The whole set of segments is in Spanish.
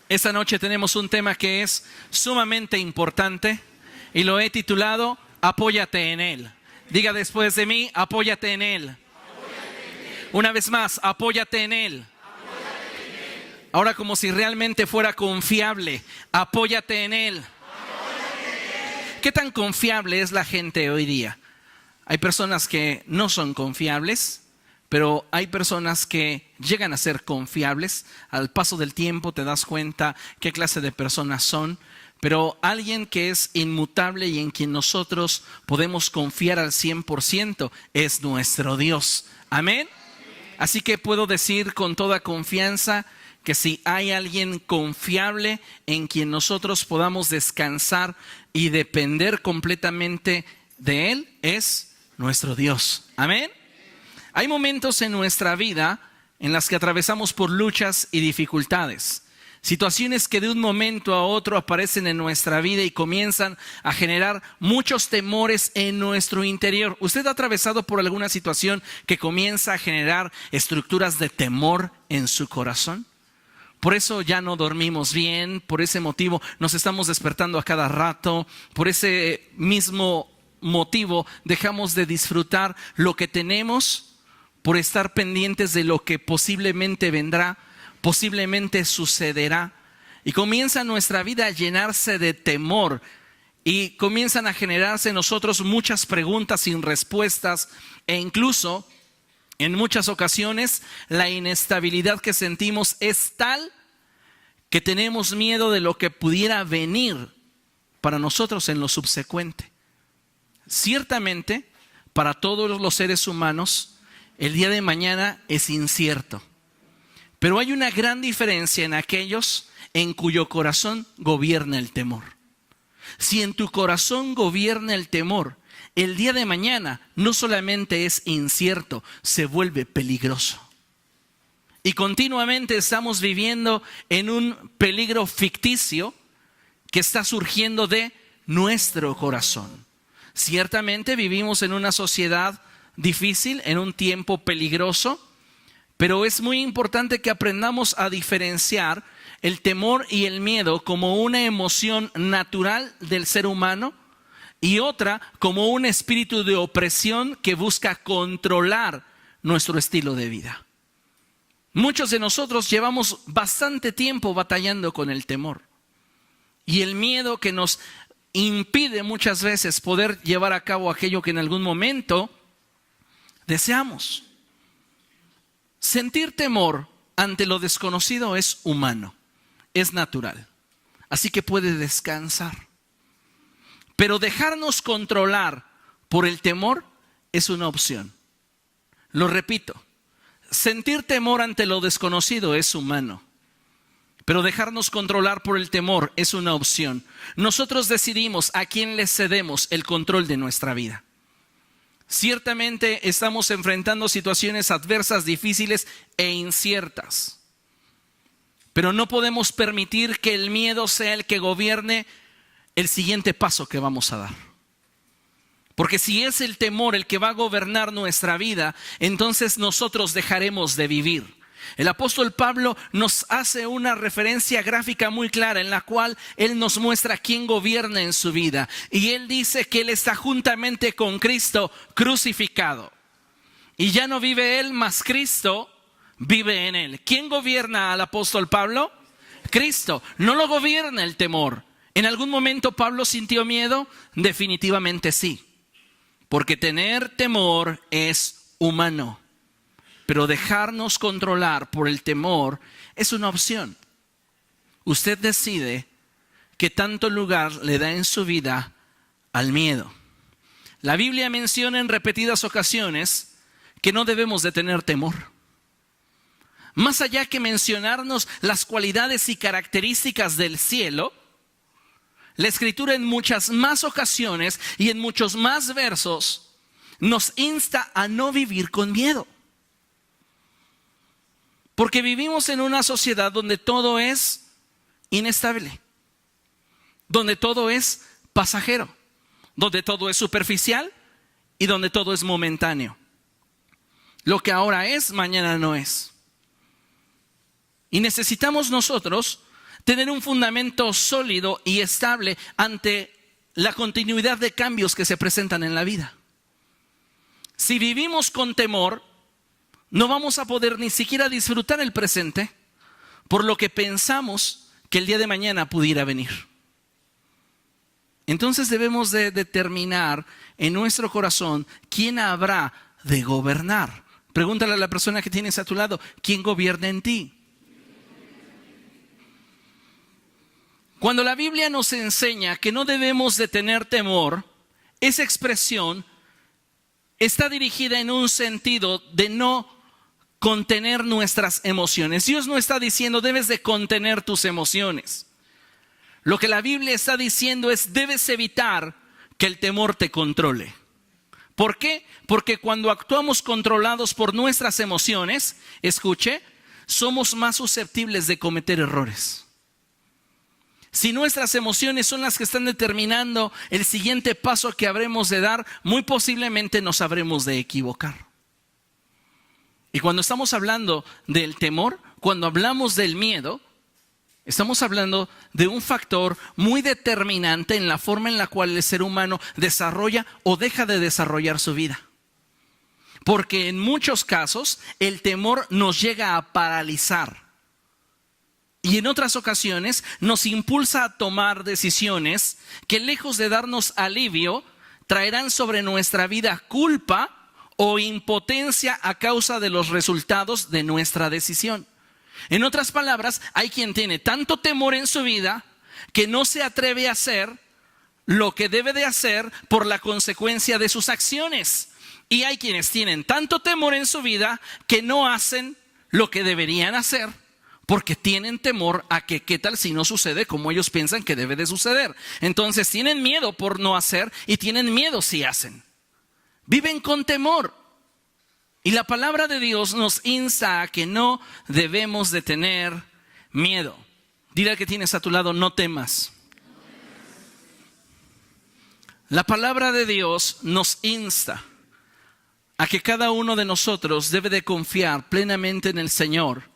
Esta noche tenemos un tema que es sumamente importante y lo he titulado Apóyate en Él. Diga después de mí, apóyate en Él. Una vez más, apóyate en Él. Ahora como si realmente fuera confiable, apóyate en Él. ¿Qué tan confiable es la gente hoy día? Hay personas que no son confiables, pero hay personas que llegan a ser confiables. Al paso del tiempo te das cuenta qué clase de personas son. Pero alguien que es inmutable y en quien nosotros podemos confiar al 100% es nuestro Dios. Amén. Así que puedo decir con toda confianza que si hay alguien confiable en quien nosotros podamos descansar y depender completamente de Él, es nuestro Dios. Amén. Hay momentos en nuestra vida en las que atravesamos por luchas y dificultades. Situaciones que de un momento a otro aparecen en nuestra vida y comienzan a generar muchos temores en nuestro interior. ¿Usted ha atravesado por alguna situación que comienza a generar estructuras de temor en su corazón? Por eso ya no dormimos bien, por ese motivo nos estamos despertando a cada rato, por ese mismo motivo dejamos de disfrutar lo que tenemos por estar pendientes de lo que posiblemente vendrá, posiblemente sucederá. Y comienza nuestra vida a llenarse de temor y comienzan a generarse en nosotros muchas preguntas sin respuestas e incluso en muchas ocasiones la inestabilidad que sentimos es tal que tenemos miedo de lo que pudiera venir para nosotros en lo subsecuente. Ciertamente, para todos los seres humanos, el día de mañana es incierto. Pero hay una gran diferencia en aquellos en cuyo corazón gobierna el temor. Si en tu corazón gobierna el temor, el día de mañana no solamente es incierto, se vuelve peligroso. Y continuamente estamos viviendo en un peligro ficticio que está surgiendo de nuestro corazón. Ciertamente vivimos en una sociedad difícil, en un tiempo peligroso, pero es muy importante que aprendamos a diferenciar el temor y el miedo como una emoción natural del ser humano y otra como un espíritu de opresión que busca controlar nuestro estilo de vida. Muchos de nosotros llevamos bastante tiempo batallando con el temor y el miedo que nos impide muchas veces poder llevar a cabo aquello que en algún momento deseamos. Sentir temor ante lo desconocido es humano, es natural, así que puede descansar. Pero dejarnos controlar por el temor es una opción. Lo repito, sentir temor ante lo desconocido es humano, pero dejarnos controlar por el temor es una opción. Nosotros decidimos a quién le cedemos el control de nuestra vida. Ciertamente estamos enfrentando situaciones adversas, difíciles e inciertas. Pero no podemos permitir que el miedo sea el que gobierne el siguiente paso que vamos a dar. Porque si es el temor el que va a gobernar nuestra vida, entonces nosotros dejaremos de vivir. El apóstol Pablo nos hace una referencia gráfica muy clara en la cual él nos muestra quién gobierna en su vida. Y él dice que él está juntamente con Cristo crucificado. Y ya no vive él, mas Cristo vive en él. ¿Quién gobierna al apóstol Pablo? Cristo. No lo gobierna el temor. ¿En algún momento Pablo sintió miedo? Definitivamente sí. Porque tener temor es humano. Pero dejarnos controlar por el temor es una opción. Usted decide qué tanto lugar le da en su vida al miedo. La Biblia menciona en repetidas ocasiones que no debemos de tener temor. Más allá que mencionarnos las cualidades y características del cielo, la Escritura en muchas más ocasiones y en muchos más versos nos insta a no vivir con miedo. Porque vivimos en una sociedad donde todo es inestable, donde todo es pasajero, donde todo es superficial y donde todo es momentáneo. Lo que ahora es, mañana no es. Y necesitamos nosotros tener un fundamento sólido y estable ante la continuidad de cambios que se presentan en la vida. Si vivimos con temor, no vamos a poder ni siquiera disfrutar el presente por lo que pensamos que el día de mañana pudiera venir. Entonces debemos de determinar en nuestro corazón quién habrá de gobernar. Pregúntale a la persona que tienes a tu lado, ¿quién gobierna en ti? Cuando la Biblia nos enseña que no debemos de tener temor, esa expresión está dirigida en un sentido de no contener nuestras emociones. Dios no está diciendo debes de contener tus emociones. Lo que la Biblia está diciendo es debes evitar que el temor te controle. ¿Por qué? Porque cuando actuamos controlados por nuestras emociones, escuche, somos más susceptibles de cometer errores. Si nuestras emociones son las que están determinando el siguiente paso que habremos de dar, muy posiblemente nos habremos de equivocar. Y cuando estamos hablando del temor, cuando hablamos del miedo, estamos hablando de un factor muy determinante en la forma en la cual el ser humano desarrolla o deja de desarrollar su vida. Porque en muchos casos el temor nos llega a paralizar. Y en otras ocasiones nos impulsa a tomar decisiones que lejos de darnos alivio, traerán sobre nuestra vida culpa o impotencia a causa de los resultados de nuestra decisión. En otras palabras, hay quien tiene tanto temor en su vida que no se atreve a hacer lo que debe de hacer por la consecuencia de sus acciones. Y hay quienes tienen tanto temor en su vida que no hacen lo que deberían hacer porque tienen temor a que qué tal si no sucede como ellos piensan que debe de suceder. Entonces tienen miedo por no hacer y tienen miedo si hacen. Viven con temor. Y la palabra de Dios nos insta a que no debemos de tener miedo. Dile al que tienes a tu lado, no temas. La palabra de Dios nos insta a que cada uno de nosotros debe de confiar plenamente en el Señor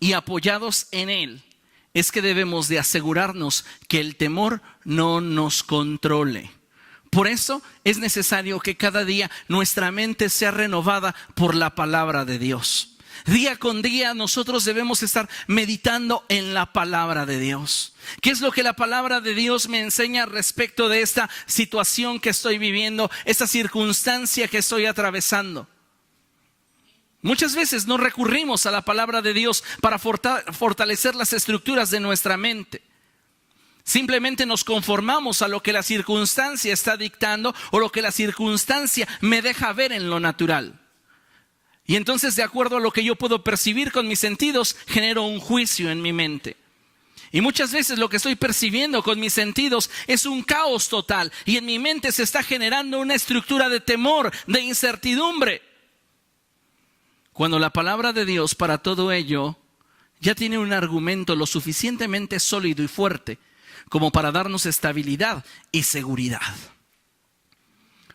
y apoyados en Él, es que debemos de asegurarnos que el temor no nos controle. Por eso es necesario que cada día nuestra mente sea renovada por la palabra de Dios. Día con día nosotros debemos estar meditando en la palabra de Dios. ¿Qué es lo que la palabra de Dios me enseña respecto de esta situación que estoy viviendo, esta circunstancia que estoy atravesando? Muchas veces no recurrimos a la palabra de Dios para fortalecer las estructuras de nuestra mente. Simplemente nos conformamos a lo que la circunstancia está dictando o lo que la circunstancia me deja ver en lo natural. Y entonces, de acuerdo a lo que yo puedo percibir con mis sentidos, genero un juicio en mi mente. Y muchas veces lo que estoy percibiendo con mis sentidos es un caos total. Y en mi mente se está generando una estructura de temor, de incertidumbre. Cuando la palabra de Dios para todo ello ya tiene un argumento lo suficientemente sólido y fuerte como para darnos estabilidad y seguridad.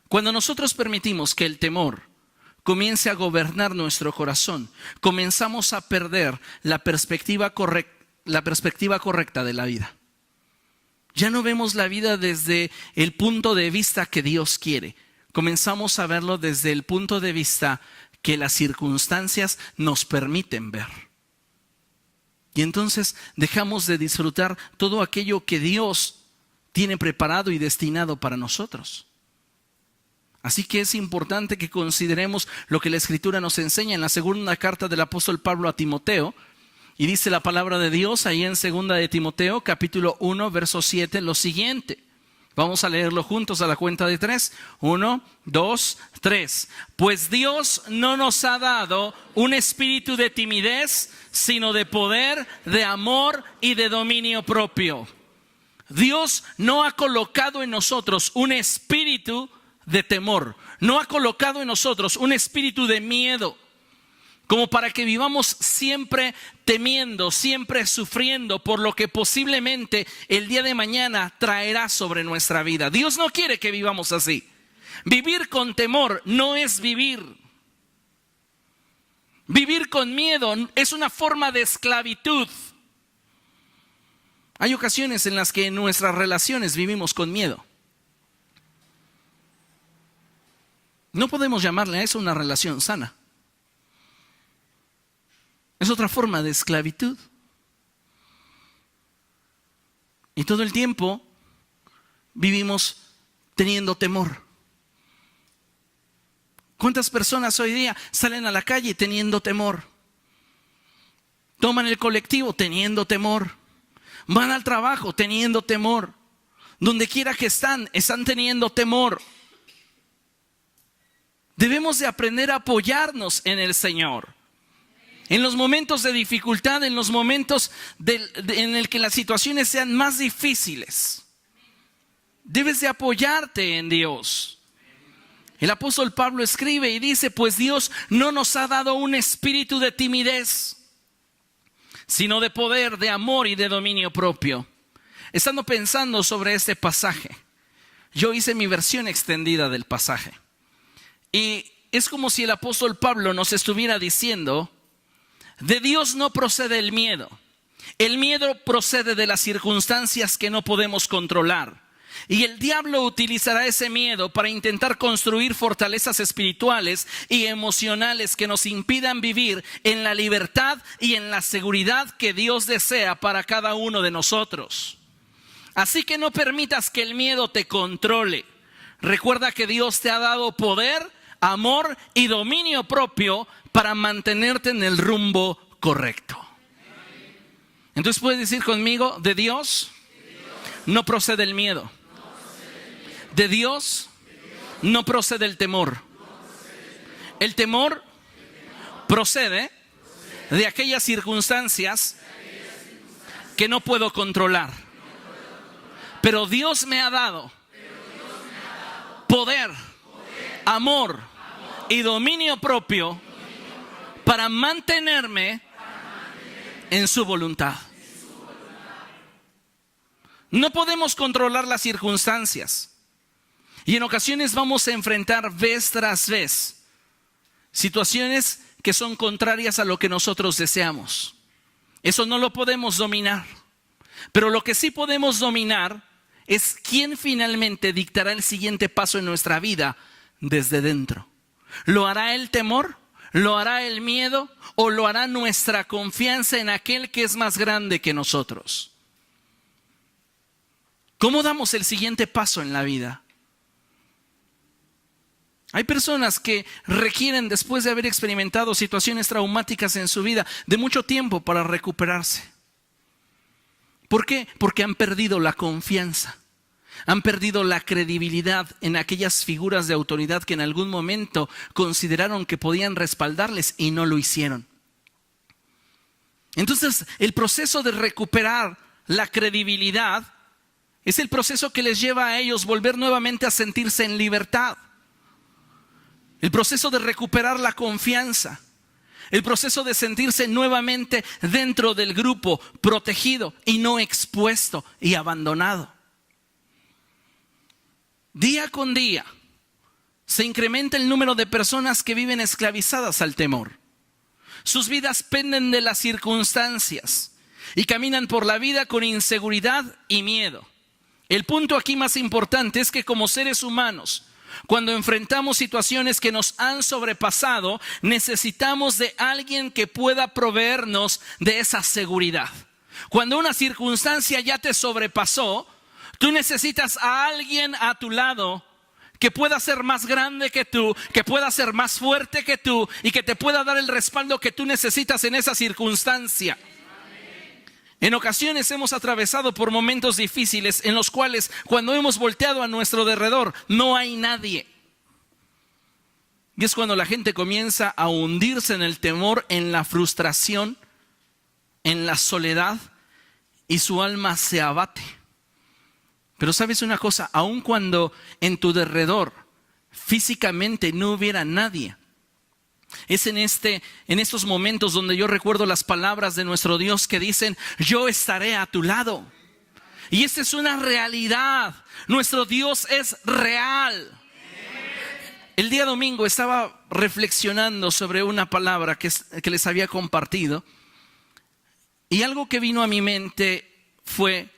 Cuando nosotros permitimos que el temor comience a gobernar nuestro corazón, comenzamos a perder la perspectiva correcta de la vida. Ya no vemos la vida desde el punto de vista que Dios quiere. Comenzamos a verlo desde el punto de vista que las circunstancias nos permiten ver. Y entonces dejamos de disfrutar todo aquello que Dios tiene preparado y destinado para nosotros. Así que es importante que consideremos lo que la Escritura nos enseña en la segunda carta del apóstol Pablo a Timoteo. Y dice la palabra de Dios ahí en segunda de Timoteo, capítulo 1, verso 7, lo siguiente. Vamos a leerlo juntos a la cuenta de 3. 1, 2, 3. Pues Dios no nos ha dado un espíritu de timidez, sino de poder, de amor y de dominio propio. Dios no ha colocado en nosotros un espíritu de temor. No ha colocado en nosotros un espíritu de miedo, como para que vivamos siempre temiendo, siempre sufriendo por lo que posiblemente el día de mañana traerá sobre nuestra vida. Dios no quiere que vivamos así. Vivir con temor no es vivir. Vivir con miedo es una forma de esclavitud. Hay ocasiones en las que en nuestras relaciones vivimos con miedo. No podemos llamarle a eso una relación sana. Es otra forma de esclavitud. Y todo el tiempo vivimos teniendo temor. ¿Cuántas personas hoy día salen a la calle teniendo temor? Toman el colectivo teniendo temor. Van al trabajo teniendo temor. Donde quiera que están teniendo temor. Debemos de aprender a apoyarnos en el Señor. En los momentos de dificultad, en los momentos en el que las situaciones sean más difíciles, debes de apoyarte en Dios. El apóstol Pablo escribe y dice, pues Dios no nos ha dado un espíritu de timidez, sino de poder, de amor y de dominio propio. Estando pensando sobre este pasaje, yo hice mi versión extendida del pasaje. Y es como si el apóstol Pablo nos estuviera diciendo, de Dios no procede el miedo. El miedo procede de las circunstancias que no podemos controlar. Y el diablo utilizará ese miedo para intentar construir fortalezas espirituales y emocionales que nos impidan vivir en la libertad y en la seguridad que Dios desea para cada uno de nosotros. Así que no permitas que el miedo te controle. Recuerda que Dios te ha dado poder, amor y dominio propio para mantenerte en el rumbo correcto. Entonces puedes decir conmigo, de Dios no procede el miedo. De Dios no procede el temor. El temor procede de aquellas circunstancias que no puedo controlar. Pero Dios me ha dado poder, amor y dominio propio para mantenerme en su voluntad. No podemos controlar las circunstancias. Y en ocasiones vamos a enfrentar vez tras vez situaciones que son contrarias a lo que nosotros deseamos. Eso no lo podemos dominar. Pero lo que sí podemos dominar es quién finalmente dictará el siguiente paso en nuestra vida desde dentro. ¿Lo hará el temor? ¿Lo hará el miedo? ¿O lo hará nuestra confianza en aquel que es más grande que nosotros? ¿Cómo damos el siguiente paso en la vida? Hay personas que requieren, después de haber experimentado situaciones traumáticas en su vida, de mucho tiempo para recuperarse. ¿Por qué? Porque han perdido la confianza. Han perdido la credibilidad en aquellas figuras de autoridad que en algún momento consideraron que podían respaldarles y no lo hicieron. Entonces, el proceso de recuperar la credibilidad es el proceso que les lleva a ellos volver nuevamente a sentirse en libertad. El proceso de recuperar la confianza. El proceso de sentirse nuevamente dentro del grupo, protegido y no expuesto y abandonado. Día con día se incrementa el número de personas que viven esclavizadas al temor. Sus vidas penden de las circunstancias y caminan por la vida con inseguridad y miedo. El punto aquí más importante es que como seres humanos, cuando enfrentamos situaciones que nos han sobrepasado, necesitamos de alguien que pueda proveernos de esa seguridad. Cuando una circunstancia ya te sobrepasó, tú necesitas a alguien a tu lado que pueda ser más grande que tú, que pueda ser más fuerte que tú y que te pueda dar el respaldo que tú necesitas en esa circunstancia. En ocasiones hemos atravesado por momentos difíciles en los cuales cuando hemos volteado a nuestro derredor no hay nadie. Y es cuando la gente comienza a hundirse en el temor, en la frustración, en la soledad y su alma se abate. Pero sabes una cosa, aun cuando en tu derredor físicamente no hubiera nadie, es en estos momentos donde yo recuerdo las palabras de nuestro Dios que dicen, yo estaré a tu lado. Y esta es una realidad. Nuestro Dios es real. El día domingo estaba reflexionando sobre una palabra que les había compartido. Y algo que vino a mi mente fue: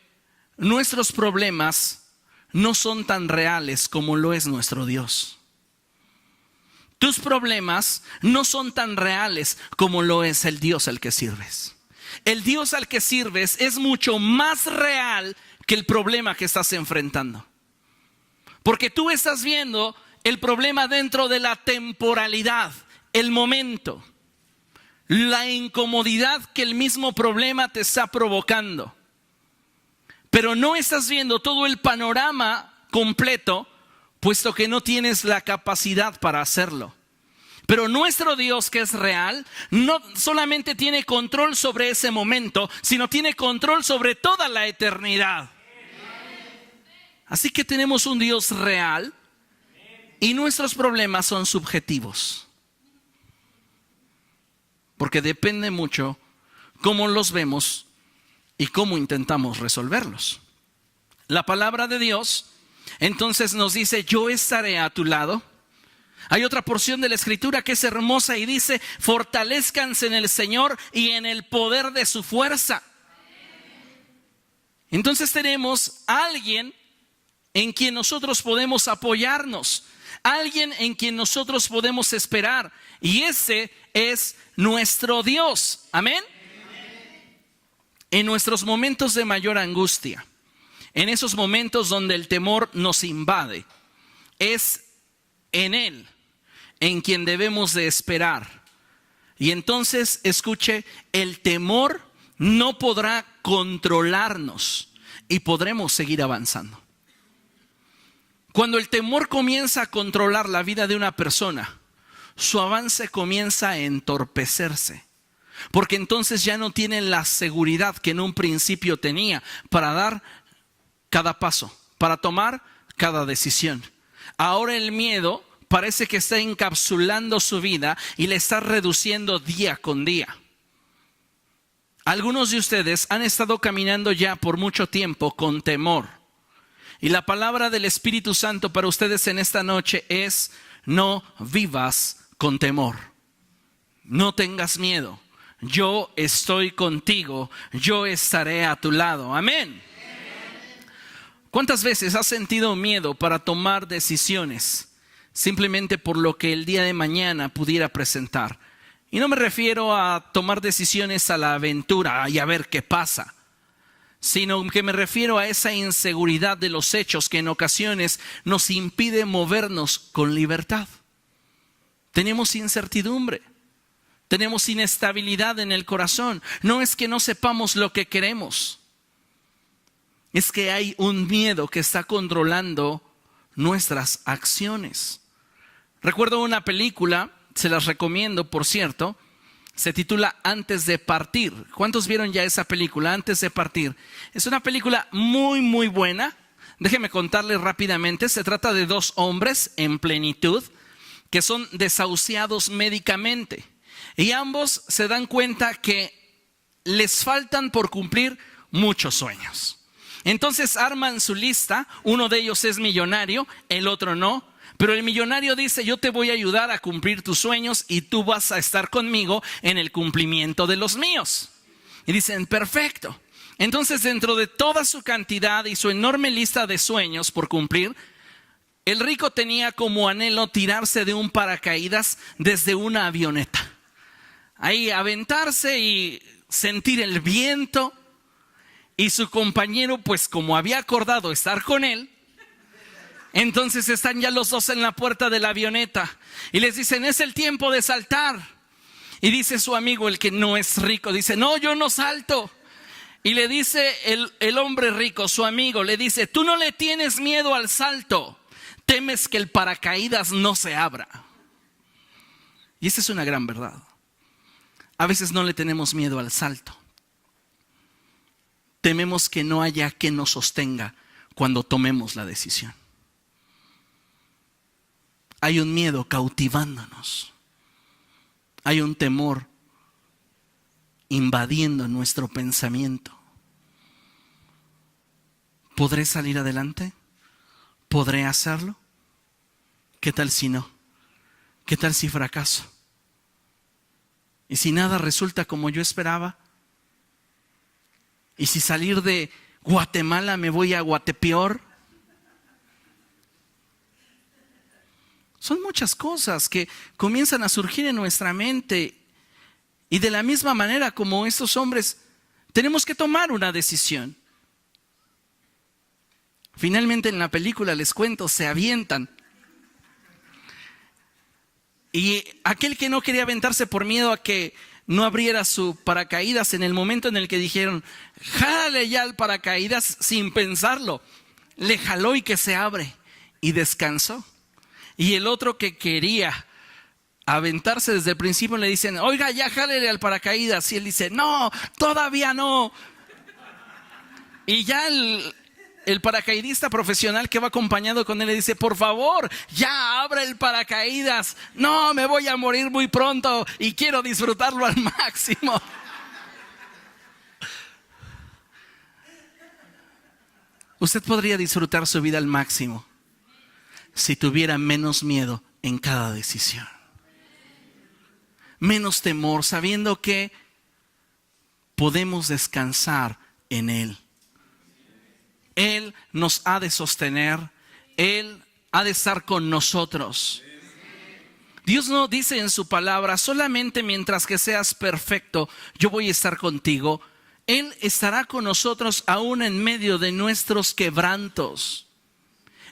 nuestros problemas no son tan reales como lo es nuestro Dios. Tus problemas no son tan reales como lo es el Dios al que sirves. El Dios al que sirves es mucho más real que el problema que estás enfrentando. Porque tú estás viendo el problema dentro de la temporalidad, el momento, la incomodidad que el mismo problema te está provocando. Pero no estás viendo todo el panorama completo, puesto que no tienes la capacidad para hacerlo. Pero nuestro Dios, que es real, no solamente tiene control sobre ese momento, sino tiene control sobre toda la eternidad. Así que tenemos un Dios real y nuestros problemas son subjetivos. Porque depende mucho cómo los vemos y cómo intentamos resolverlos. La palabra de Dios entonces nos dice: yo estaré a tu lado. Hay otra porción de la Escritura que es hermosa y dice: fortalezcanse en el Señor y en el poder de su fuerza. Entonces tenemos a alguien en quien nosotros podemos apoyarnos, alguien en quien nosotros podemos esperar, y ese es nuestro Dios. Amén. En nuestros momentos de mayor angustia, en esos momentos donde el temor nos invade, es en Él en quien debemos de esperar. Y entonces, escuche, el temor no podrá controlarnos y podremos seguir avanzando. Cuando el temor comienza a controlar la vida de una persona, su avance comienza a entorpecerse. Porque entonces ya no tiene la seguridad que en un principio tenía para dar cada paso, para tomar cada decisión. Ahora el miedo parece que está encapsulando su vida y le está reduciendo día con día. Algunos de ustedes han estado caminando ya por mucho tiempo con temor. Y la palabra del Espíritu Santo para ustedes en esta noche es: no vivas con temor. No tengas miedo. Yo estoy contigo. Yo estaré a tu lado. Amén. ¿Cuántas veces has sentido miedo para tomar decisiones simplemente por lo que el día de mañana pudiera presentar? Y no me refiero a tomar decisiones a la aventura y a ver qué pasa, sino que me refiero a esa inseguridad de los hechos que en ocasiones nos impide movernos con libertad. Tenemos incertidumbre, tenemos inestabilidad en el corazón. No es que no sepamos lo que queremos, es que hay un miedo que está controlando nuestras acciones. Recuerdo una película, se las recomiendo, por cierto, se titula Antes de partir. ¿Cuántos vieron ya esa película, Antes de partir? Es una película muy, muy buena. Déjenme contarles rápidamente. Se trata de dos hombres en plenitud que son desahuciados médicamente. Y ambos se dan cuenta que les faltan por cumplir muchos sueños. Entonces arman su lista. Uno de ellos es millonario, el otro no. Pero el millonario dice: yo te voy a ayudar a cumplir tus sueños y tú vas a estar conmigo en el cumplimiento de los míos. Y dicen: perfecto. Entonces, dentro de toda su cantidad y su enorme lista de sueños por cumplir, el rico tenía como anhelo tirarse de un paracaídas desde una avioneta. Ahí aventarse y sentir el viento. Y su compañero, pues como había acordado estar con él, entonces están ya los dos en la puerta de la avioneta y les dicen: es el tiempo de saltar. Y dice su amigo, el que no es rico, dice: no, yo no salto. Y le dice el hombre rico, su amigo, le dice: tú no le tienes miedo al salto, temes que el paracaídas no se abra. Y esa es una gran verdad. A veces no le tenemos miedo al salto. Tememos que no haya quien nos sostenga cuando tomemos la decisión. Hay un miedo cautivándonos. Hay un temor invadiendo nuestro pensamiento. ¿Podré salir adelante? ¿Podré hacerlo? ¿Qué tal si no? ¿Qué tal si fracaso? ¿Y si nada resulta como yo esperaba? ¿Y si salir de Guatemala me voy a Guatepeor? Son muchas cosas que comienzan a surgir en nuestra mente. Y de la misma manera como estos hombres, tenemos que tomar una decisión. Finalmente en la película, les cuento, se avientan. Y aquel que no quería aventarse por miedo a que no abriera su paracaídas, en el momento en el que dijeron, jálale ya el paracaídas, sin pensarlo, le jaló y que se abre, y descansó. Y el otro que quería aventarse desde el principio le dicen, oiga, ya jálele al paracaídas, y él dice, no, todavía no. Y ya el paracaidista profesional que va acompañado con él le dice, por favor, ya abre el paracaídas. No, me voy a morir muy pronto y quiero disfrutarlo al máximo. Usted podría disfrutar su vida al máximo si tuviera menos miedo en cada decisión. Menos temor, sabiendo que podemos descansar en Él. Él nos ha de sostener, Él ha de estar con nosotros. Dios no dice en su palabra, solamente mientras que seas perfecto, yo voy a estar contigo. Él estará con nosotros aún en medio de nuestros quebrantos.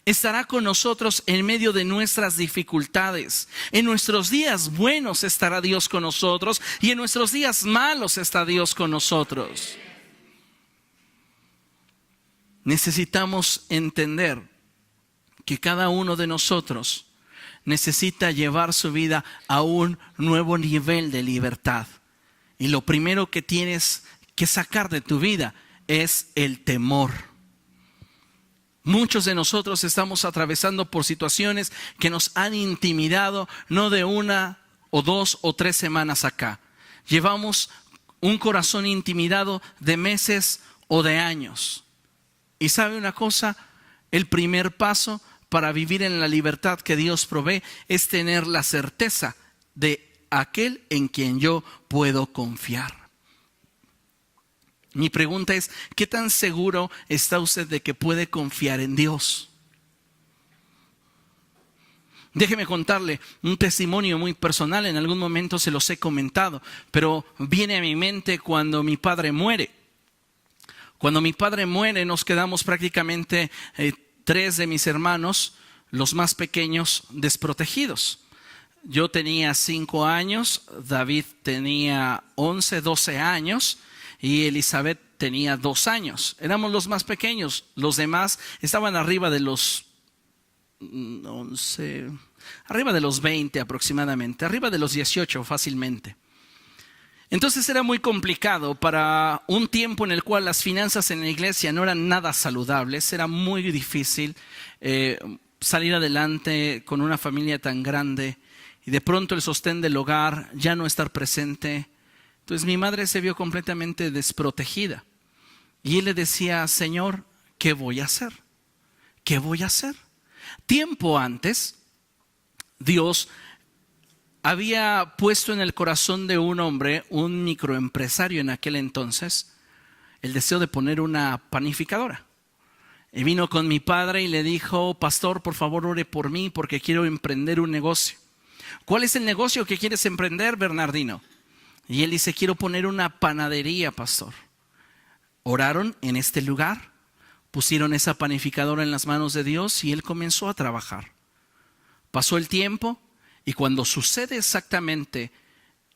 Estará con nosotros en medio de nuestras dificultades. En nuestros días buenos estará Dios con nosotros y en nuestros días malos está Dios con nosotros. Necesitamos entender que cada uno de nosotros necesita llevar su vida a un nuevo nivel de libertad. Y lo primero que tienes que sacar de tu vida es el temor. Muchos de nosotros estamos atravesando por situaciones que nos han intimidado, no de 1 o 2 o 3 semanas acá. Llevamos un corazón intimidado de meses o de años. Y sabe una cosa, el primer paso para vivir en la libertad que Dios provee es tener la certeza de aquel en quien yo puedo confiar. Mi pregunta es, ¿qué tan seguro está usted de que puede confiar en Dios? Déjeme contarle un testimonio muy personal, en algún momento se los he comentado, pero viene a mi mente cuando mi padre muere. Cuando mi padre muere, nos quedamos prácticamente 3 de mis hermanos, los más pequeños, desprotegidos. Yo tenía 5 años, David tenía 11, 12 años y Elizabeth tenía 2 años. Éramos los más pequeños, los demás estaban arriba de los 11, arriba de los 20 aproximadamente, arriba de los 18 fácilmente. Entonces era muy complicado para un tiempo en el cual las finanzas en la iglesia no eran nada saludables. Era muy difícil salir adelante con una familia tan grande y de pronto el sostén del hogar ya no estar presente. Entonces mi madre se vio completamente desprotegida y él le decía, Señor, ¿qué voy a hacer? ¿Qué voy a hacer? Tiempo antes, Dios había puesto en el corazón de un hombre, un microempresario en aquel entonces, el deseo de poner una panificadora. Y vino con mi padre y le dijo, pastor, por favor ore por mí porque quiero emprender un negocio. ¿Cuál es el negocio que quieres emprender, Bernardino? Y él dice, quiero poner una panadería, pastor. Oraron en este lugar, pusieron esa panificadora en las manos de Dios y él comenzó a trabajar. Pasó el tiempo. Y cuando sucede exactamente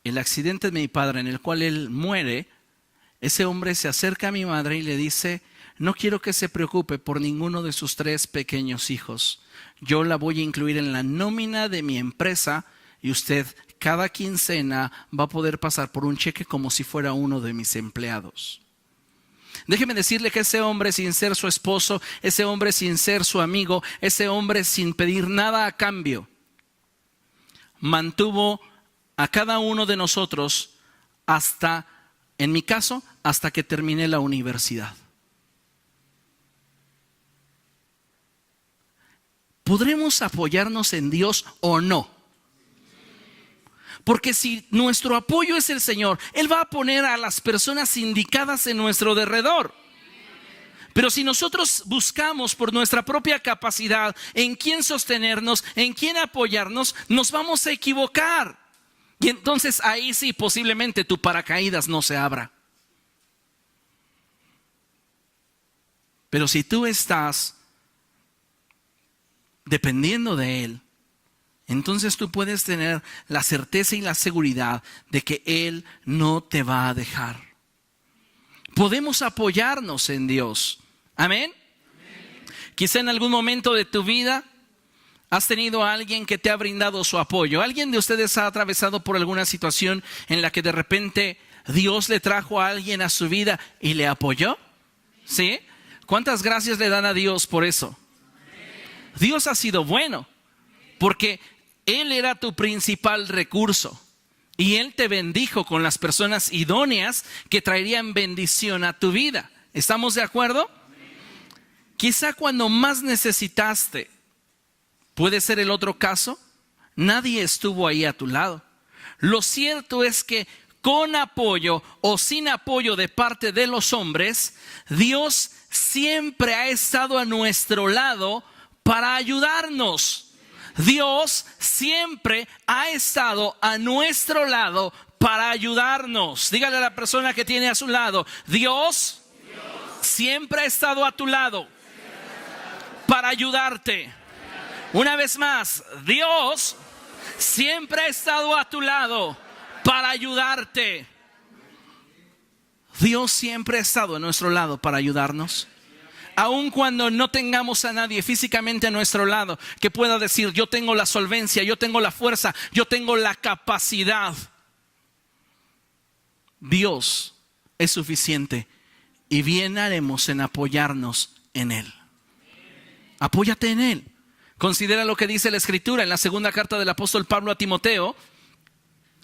el accidente de mi padre en el cual él muere, ese hombre se acerca a mi madre y le dice, no quiero que se preocupe por ninguno de sus 3 pequeños hijos. Yo la voy a incluir en la nómina de mi empresa y usted cada quincena va a poder pasar por un cheque como si fuera uno de mis empleados. Déjeme decirle que ese hombre, sin ser su esposo, ese hombre sin ser su amigo, ese hombre sin pedir nada a cambio, mantuvo a cada uno de nosotros hasta, en mi caso, hasta que terminé la universidad. ¿Podremos apoyarnos en Dios o no? Porque si nuestro apoyo es el Señor, Él va a poner a las personas indicadas en nuestro derredor. Pero si nosotros buscamos por nuestra propia capacidad en quién sostenernos, en quién apoyarnos, nos vamos a equivocar. Y entonces ahí sí posiblemente tu paracaídas no se abra. Pero si tú estás dependiendo de Él, entonces tú puedes tener la certeza y la seguridad de que Él no te va a dejar. Podemos apoyarnos en Dios. Amén. Quizá en algún momento de tu vida has tenido a alguien que te ha brindado su apoyo. ¿Alguien de ustedes ha atravesado por alguna situación en la que de repente Dios le trajo a alguien a su vida y le apoyó? ¿Sí? ¿Cuántas gracias le dan a Dios por eso? Dios ha sido bueno porque Él era tu principal recurso y Él te bendijo con las personas idóneas que traerían bendición a tu vida. ¿Estamos de acuerdo? Quizá cuando más necesitaste, puede ser el otro caso, nadie estuvo ahí a tu lado. Lo cierto es que con apoyo o sin apoyo de parte de los hombres, Dios siempre ha estado a nuestro lado para ayudarnos. Dios siempre ha estado a nuestro lado para ayudarnos. Dígale a la persona que tiene a su lado, Dios siempre ha estado a tu lado para ayudarte. Una vez más, Dios siempre ha estado a tu lado para ayudarte. Dios siempre ha estado a nuestro lado para ayudarnos. Aun cuando no tengamos a nadie físicamente a nuestro lado que pueda decir, yo tengo la solvencia, yo tengo la fuerza, yo tengo la capacidad. Dios es suficiente y bien haremos en apoyarnos en Él. Apóyate en Él. Considera lo que dice la Escritura en la segunda carta del apóstol Pablo a Timoteo,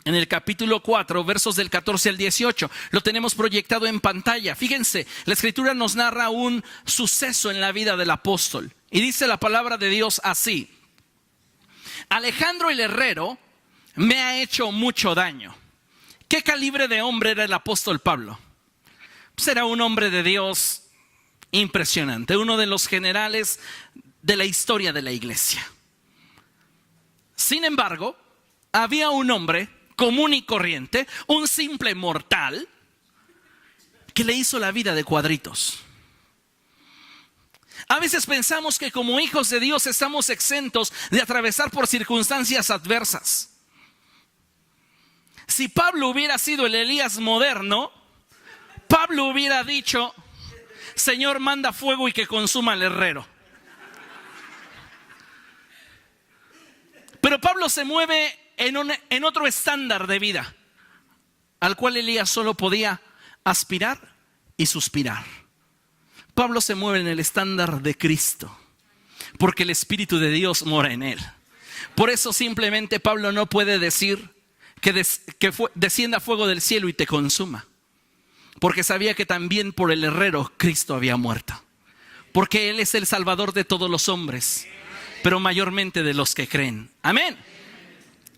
en el capítulo 4, versos del 14 al 18. Lo tenemos proyectado en pantalla. Fíjense, la Escritura nos narra un suceso en la vida del apóstol. Y dice la palabra de Dios así: Alejandro el herrero me ha hecho mucho daño. ¿Qué calibre de hombre era el apóstol Pablo? Pues era un hombre de Dios impresionante, uno de los generales de la historia de la iglesia. Sin embargo, había un hombre común y corriente, un simple mortal, que le hizo la vida de cuadritos. A veces pensamos que como hijos de Dios estamos exentos de atravesar por circunstancias adversas. Si Pablo hubiera sido el Elías moderno, Pablo hubiera dicho, Señor, manda fuego y que consuma al herrero. Pero Pablo se mueve en otro estándar de vida, al cual Elías solo podía aspirar y suspirar. Pablo se mueve en el estándar de Cristo, porque el Espíritu de Dios mora en él. Por eso simplemente Pablo no puede decir que descienda fuego del cielo y te consuma, porque sabía que también por el herrero Cristo había muerto, porque Él es el Salvador de todos los hombres, pero mayormente de los que creen. Amén.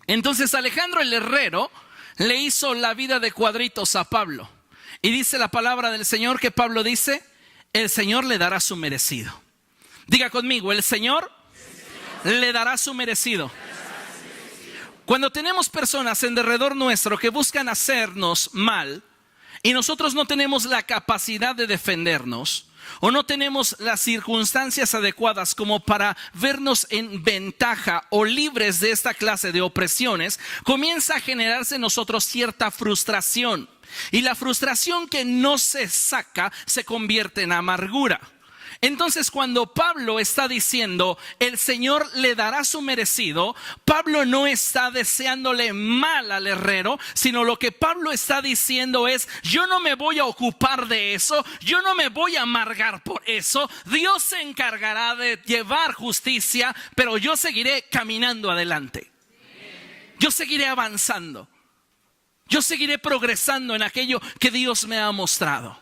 Entonces Alejandro el herrero le hizo la vida de cuadritos a Pablo. Y dice la palabra del Señor que Pablo dice, el Señor le dará su merecido. Diga conmigo, el Señor le dará su merecido. Cuando tenemos personas en derredor nuestro que buscan hacernos mal y nosotros no tenemos la capacidad de defendernos, o no tenemos las circunstancias adecuadas como para vernos en ventaja o libres de esta clase de opresiones, comienza a generarse en nosotros cierta frustración. Y la frustración que no se saca se convierte en amargura. Entonces, cuando Pablo está diciendo, el Señor le dará su merecido, Pablo no está deseándole mal al herrero, sino lo que Pablo está diciendo es, yo no me voy a ocupar de eso, yo no me voy a amargar por eso, Dios se encargará de llevar justicia, pero yo seguiré caminando adelante. Yo seguiré avanzando. Yo seguiré progresando en aquello que Dios me ha mostrado.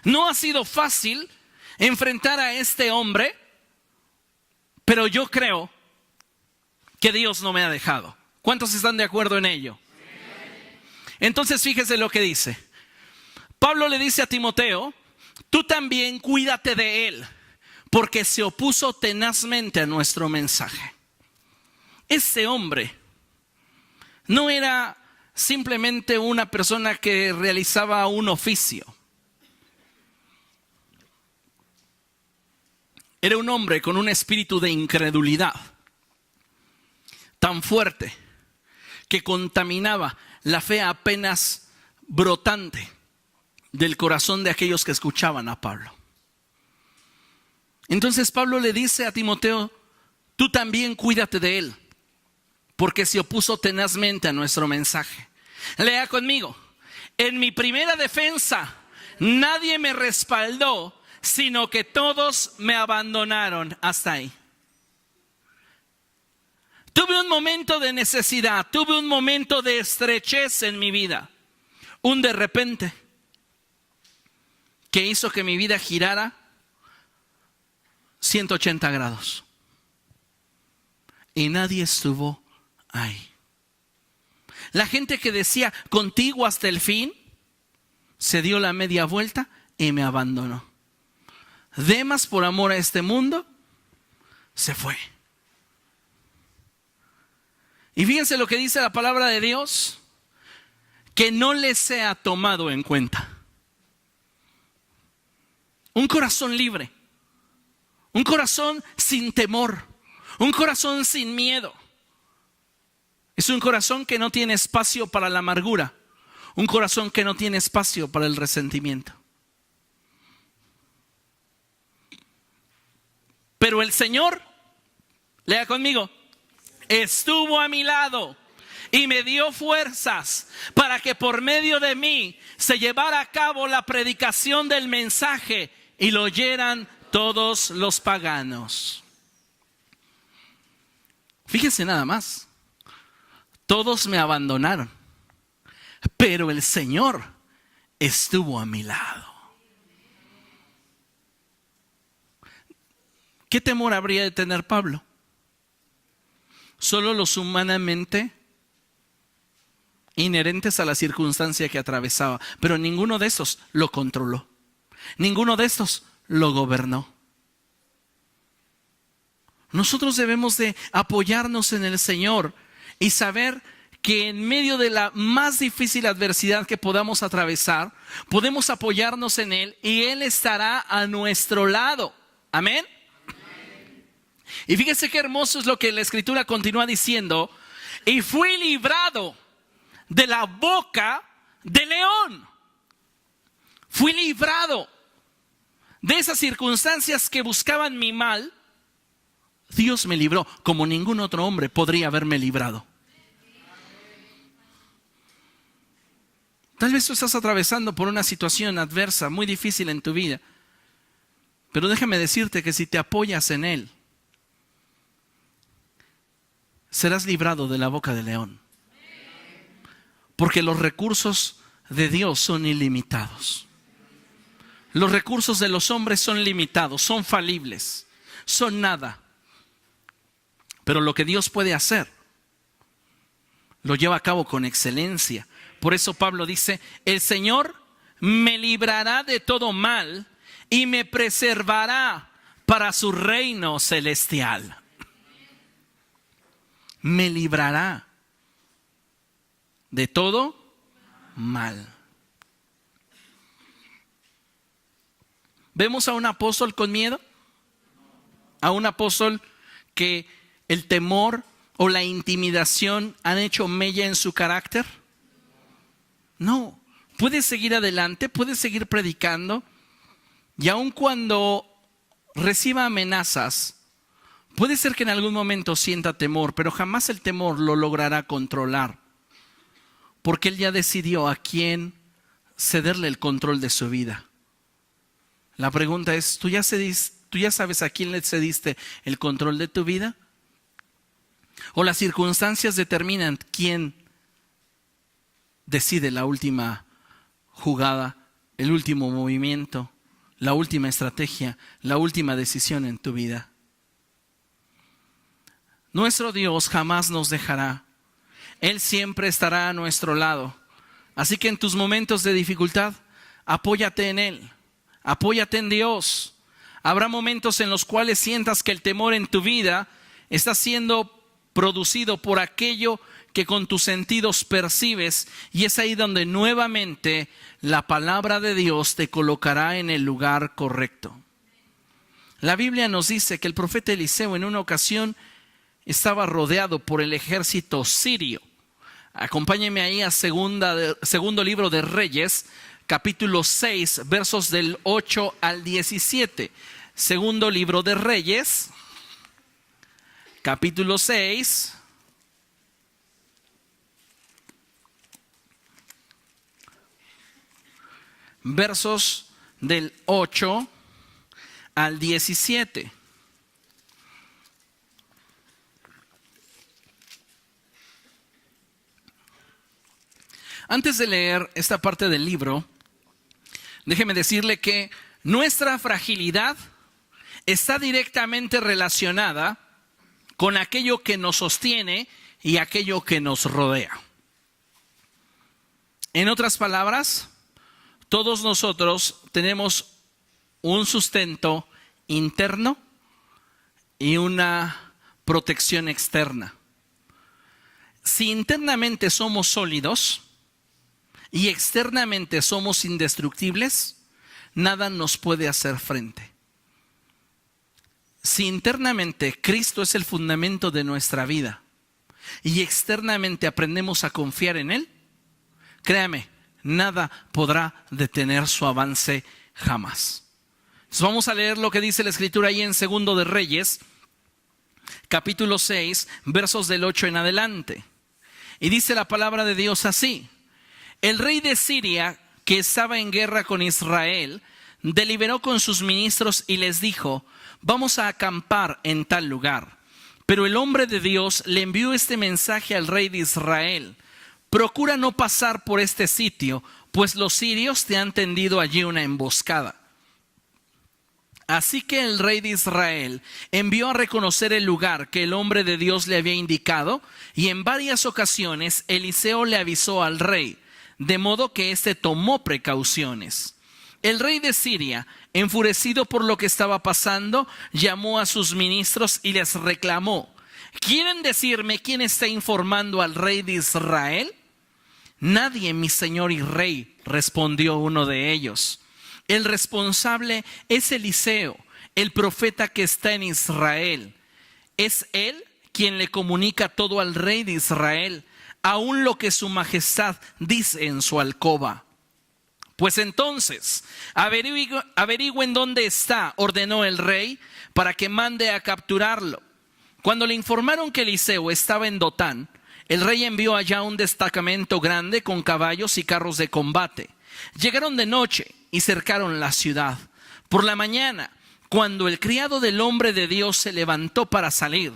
No ha sido fácil enfrentar a este hombre, pero yo creo que Dios no me ha dejado. ¿Cuántos están de acuerdo en ello? Entonces fíjese lo que dice. Pablo le dice a Timoteo, tú también cuídate de él, porque se opuso tenazmente a nuestro mensaje. Ese hombre no era simplemente una persona que realizaba un oficio. Era un hombre con un espíritu de incredulidad tan fuerte que contaminaba la fe apenas brotante del corazón de aquellos que escuchaban a Pablo. Entonces Pablo le dice a Timoteo, tú también cuídate de él, porque se opuso tenazmente a nuestro mensaje. Lea conmigo. En mi primera defensa, nadie me respaldó, sino que todos me abandonaron. Hasta ahí. Tuve un momento de necesidad, tuve un momento de estrechez en mi vida. Un de repente que hizo que mi vida girara 180 grados. Y nadie estuvo ahí. La gente que decía contigo hasta el fin, se dio la media vuelta y me abandonó. Demas, por amor a este mundo, se fue. Y fíjense lo que dice la palabra de Dios, que no les sea tomado en cuenta. Un corazón libre, un corazón sin temor, un corazón sin miedo. Es un corazón que no tiene espacio para la amargura, un corazón que no tiene espacio para el resentimiento. Pero el Señor, lea conmigo, estuvo a mi lado y me dio fuerzas para que por medio de mí se llevara a cabo la predicación del mensaje y lo oyeran todos los paganos. Fíjense nada más. Todos me abandonaron, pero el Señor estuvo a mi lado. ¿Qué temor habría de tener Pablo? Solo los humanamente inherentes a la circunstancia que atravesaba, pero ninguno de estos lo controló. Ninguno de estos lo gobernó. Nosotros debemos de apoyarnos en el Señor y saber que en medio de la más difícil adversidad que podamos atravesar, podemos apoyarnos en Él y Él estará a nuestro lado. Amén. Y fíjese qué hermoso es lo que la Escritura continúa diciendo. Y fui librado de la boca del león. Fui librado de esas circunstancias que buscaban mi mal. Dios me libró como ningún otro hombre podría haberme librado. Tal vez tú estás atravesando por una situación adversa, muy difícil en tu vida. Pero déjame decirte que si te apoyas en Él, serás librado de la boca del león. Porque los recursos de Dios son ilimitados. Los recursos de los hombres son limitados, son falibles, son nada. Pero lo que Dios puede hacer, lo lleva a cabo con excelencia. Por eso Pablo dice, el Señor me librará de todo mal y me preservará para su reino celestial. Me librará de todo mal. ¿Vemos a un apóstol con miedo? ¿A un apóstol que el temor o la intimidación han hecho mella en su carácter? No. Puede seguir adelante, puede seguir predicando, y aun cuando reciba amenazas, puede ser que en algún momento sienta temor, pero jamás el temor lo logrará controlar, porque él ya decidió a quién cederle el control de su vida. La pregunta es, ¿tú ya sabes a quién le cediste el control de tu vida? ¿O las circunstancias determinan quién decide la última jugada, el último movimiento, la última estrategia, la última decisión en tu vida? Nuestro Dios jamás nos dejará. Él siempre estará a nuestro lado. Así que en tus momentos de dificultad, apóyate en Él, apóyate en Dios. Habrá momentos en los cuales sientas que el temor en tu vida está siendo producido por aquello que con tus sentidos percibes, y es ahí donde nuevamente la palabra de Dios te colocará en el lugar correcto. La Biblia nos dice que el profeta Eliseo en una ocasión estaba rodeado por el ejército sirio. Acompáñenme ahí a segundo libro de Reyes, capítulo 6, versos del 8 al 17. Segundo libro de Reyes, capítulo 6, versos del 8 al 17. Antes de leer esta parte del libro, déjeme decirle que nuestra fragilidad está directamente relacionada con aquello que nos sostiene y aquello que nos rodea. En otras palabras, todos nosotros tenemos un sustento interno y una protección externa. Si internamente somos sólidos y externamente somos indestructibles, nada nos puede hacer frente. Si internamente Cristo es el fundamento de nuestra vida y externamente aprendemos a confiar en Él, créame, nada podrá detener su avance jamás. Entonces vamos a leer lo que dice la Escritura ahí en Segundo de Reyes, capítulo 6, versos del 8 en adelante. Y dice la palabra de Dios así: el rey de Siria, que estaba en guerra con Israel, deliberó con sus ministros y les dijo: vamos a acampar en tal lugar. Pero el hombre de Dios le envió este mensaje al rey de Israel: procura no pasar por este sitio, pues los sirios te han tendido allí una emboscada. Así que el rey de Israel envió a reconocer el lugar que el hombre de Dios le había indicado, y en varias ocasiones Eliseo le avisó al rey, de modo que éste tomó precauciones. El rey de Siria, enfurecido por lo que estaba pasando, llamó a sus ministros y les reclamó: ¿quieren decirme quién está informando al rey de Israel? Nadie, mi señor y rey, respondió uno de ellos. El responsable es Eliseo, el profeta que está en Israel. Es él quien le comunica todo al rey de Israel, aun lo que su majestad dice en su alcoba. Pues entonces, averigüen dónde está, ordenó el rey, para que mande a capturarlo. Cuando le informaron que Eliseo estaba en Dotán, el rey envió allá un destacamento grande con caballos y carros de combate. Llegaron de noche y cercaron la ciudad. Por la mañana, cuando el criado del hombre de Dios se levantó para salir,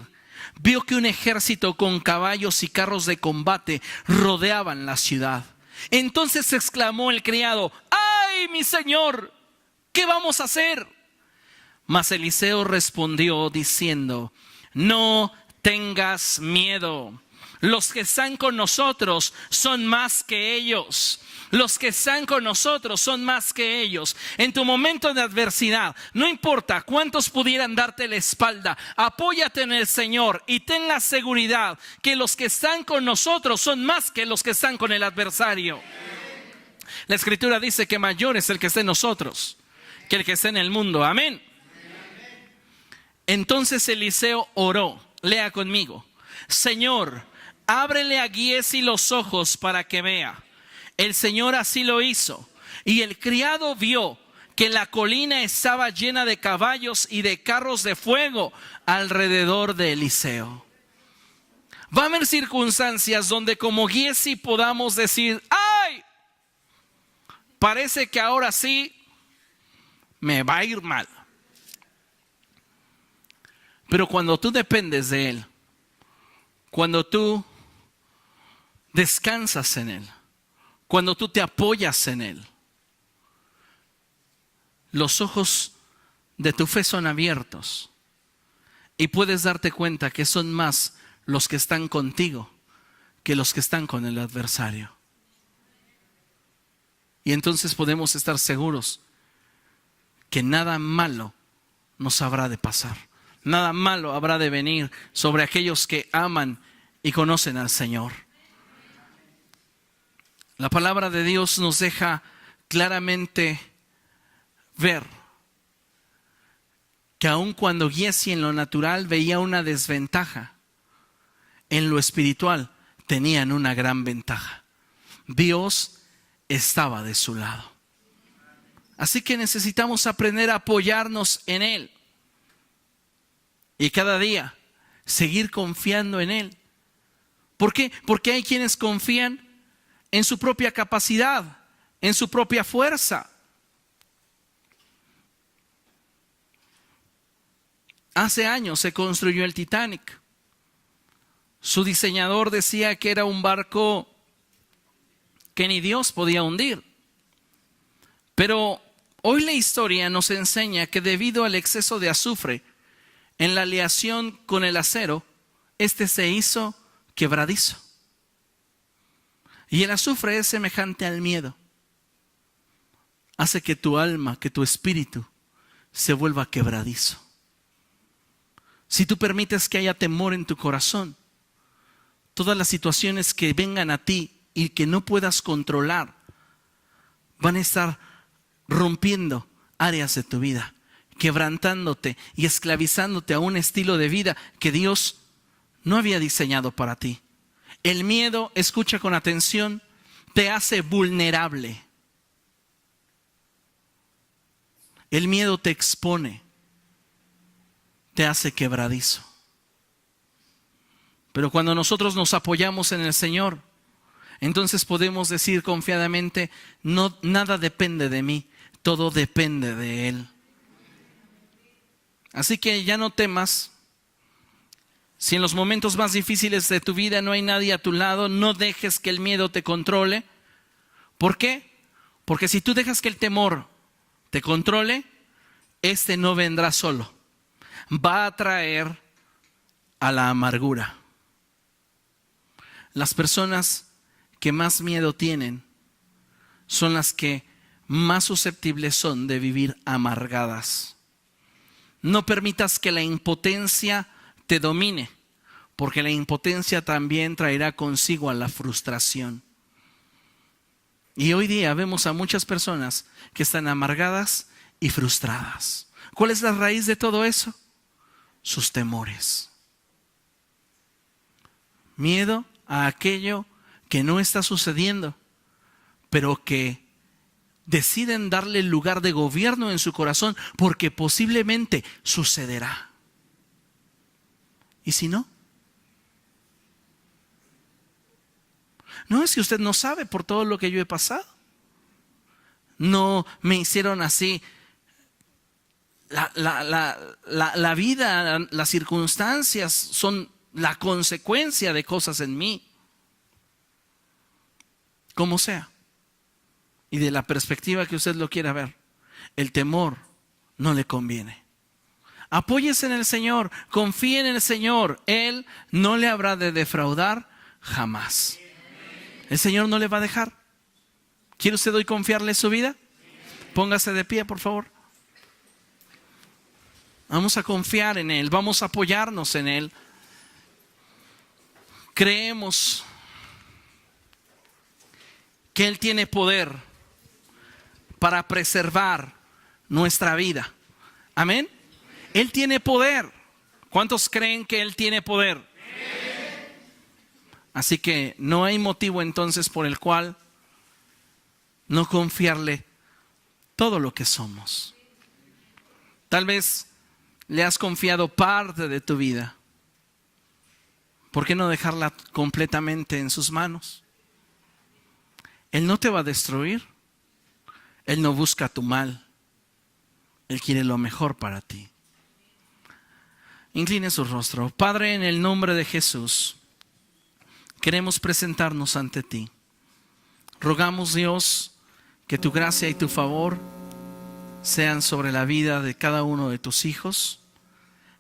vio que un ejército con caballos y carros de combate rodeaban la ciudad. Entonces exclamó el criado: ¡ay, mi señor! ¿Qué vamos a hacer? Mas Eliseo respondió diciendo: no tengas miedo. Los que están con nosotros son más que ellos. Los que están con nosotros son más que ellos. En tu momento de adversidad, no importa cuántos pudieran darte la espalda, apóyate en el Señor y ten la seguridad que los que están con nosotros son más que los que están con el adversario. La Escritura dice que mayor es el que está en nosotros que el que está en el mundo. Amén. Entonces Eliseo oró. Lea conmigo: Señor, ábrele a Giezi los ojos para que vea. El Señor así lo hizo, y el criado vio que la colina estaba llena de caballos y de carros de fuego alrededor de Eliseo. Va a haber circunstancias donde como Giezi podamos decir: ¡ay! Parece que ahora sí me va a ir mal. Pero cuando tú dependes de Él, cuando tú descansas en Él, cuando tú te apoyas en Él, los ojos de tu fe son abiertos y puedes darte cuenta que son más los que están contigo que los que están con el adversario. Y entonces podemos estar seguros que nada malo nos habrá de pasar. Nada malo habrá de venir sobre aquellos que aman y conocen al Señor. La palabra de Dios nos deja claramente ver que aun cuando Giezi en lo natural veía una desventaja, en lo espiritual tenían una gran ventaja. Dios estaba de su lado. Así que necesitamos aprender a apoyarnos en Él. Y cada día seguir confiando en Él. ¿Por qué? Porque hay quienes confían en su propia capacidad, en su propia fuerza. Hace años se construyó el Titanic. Su diseñador decía que era un barco que ni Dios podía hundir. Pero hoy la historia nos enseña que debido al exceso de azufre en la aleación con el acero, este se hizo quebradizo. Y el azufre es semejante al miedo. Hace que tu alma, que tu espíritu se vuelva quebradizo. Si tú permites que haya temor en tu corazón, todas las situaciones que vengan a ti y que no puedas controlar van a estar rompiendo áreas de tu vida, quebrantándote y esclavizándote a un estilo de vida que Dios no había diseñado para ti. El miedo, escucha con atención, te hace vulnerable. El miedo te expone, te hace quebradizo. Pero cuando nosotros nos apoyamos en el Señor, entonces podemos decir confiadamente, no, nada depende de mí, todo depende de Él. Así que ya no temas. Si en los momentos más difíciles de tu vida no hay nadie a tu lado, no dejes que el miedo te controle. ¿Por qué? Porque si tú dejas que el temor te controle, este no vendrá solo. Va a traer a la amargura. Las personas que más miedo tienen son las que más susceptibles son de vivir amargadas. No permitas que la impotencia te domine, porque la impotencia también traerá consigo a la frustración. Y hoy día vemos a muchas personas que están amargadas y frustradas. ¿Cuál es la raíz de todo eso? Sus temores. Miedo a aquello que no está sucediendo, pero que deciden darle lugar de gobierno en su corazón porque posiblemente sucederá. ¿Y si no? No, es que usted no sabe por todo lo que yo he pasado. No me hicieron así. La vida, las circunstancias son la consecuencia de cosas en mí. Como sea. Y de la perspectiva que usted lo quiera ver, el temor no le conviene. Apóyese en el Señor, confíe en el Señor. Él no le habrá de defraudar jamás. El Señor no le va a dejar. ¿Quiere usted hoy confiarle su vida? Póngase de pie, por favor. Vamos a confiar en Él, vamos a apoyarnos en Él. Creemos que Él tiene poder para preservar nuestra vida. Amén. Él tiene poder. ¿Cuántos creen que Él tiene poder? Así que no hay motivo entonces por el cual no confiarle todo lo que somos. Tal vez le has confiado parte de tu vida. ¿Por qué no dejarla completamente en sus manos? Él no te va a destruir. Él no busca tu mal. Él quiere lo mejor para ti. Incline su rostro. Padre, en el nombre de Jesús, queremos presentarnos ante ti. Rogamos, Dios, que tu gracia y tu favor sean sobre la vida de cada uno de tus hijos.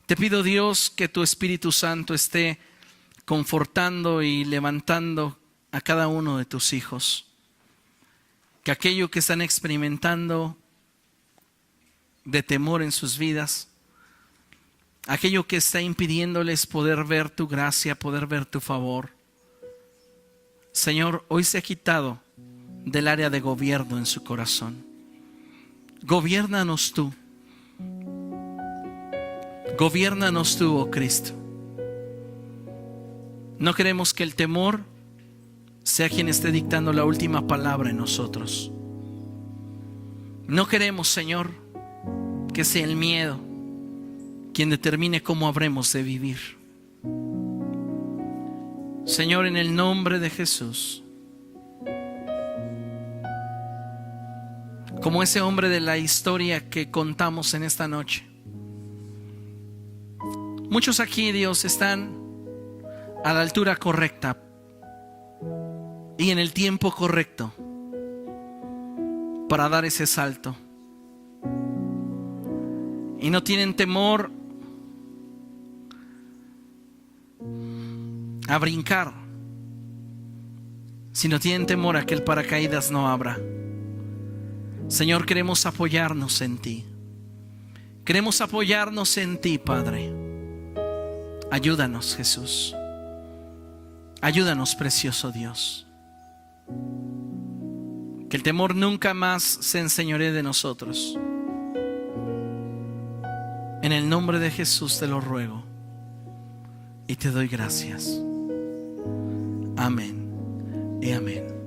Te pido, Dios, que tu Espíritu Santo esté confortando y levantando a cada uno de tus hijos. Que aquello que están experimentando de temor en sus vidas, aquello que está impidiéndoles poder ver tu gracia, poder ver tu favor, Señor, hoy se ha quitado del área de gobierno en su corazón. Gobiérnanos tú. Gobiérnanos tú, oh Cristo. No queremos que el temor sea quien esté dictando la última palabra en nosotros. No queremos, Señor, que sea el miedo quien determine cómo habremos de vivir. Señor, en el nombre de Jesús, como ese hombre de la historia que contamos en esta noche, muchos aquí, Dios, están a la altura correcta y en el tiempo correcto para dar ese salto. Y no tienen temor a brincar, sino tienen temor a que el paracaídas no abra. Señor, queremos apoyarnos en ti. Queremos apoyarnos en ti, Padre. Ayúdanos, Jesús. Ayúdanos, precioso Dios. Que el temor nunca más se enseñoree de nosotros. En el nombre de Jesús te lo ruego y te doy gracias. Amén y amén.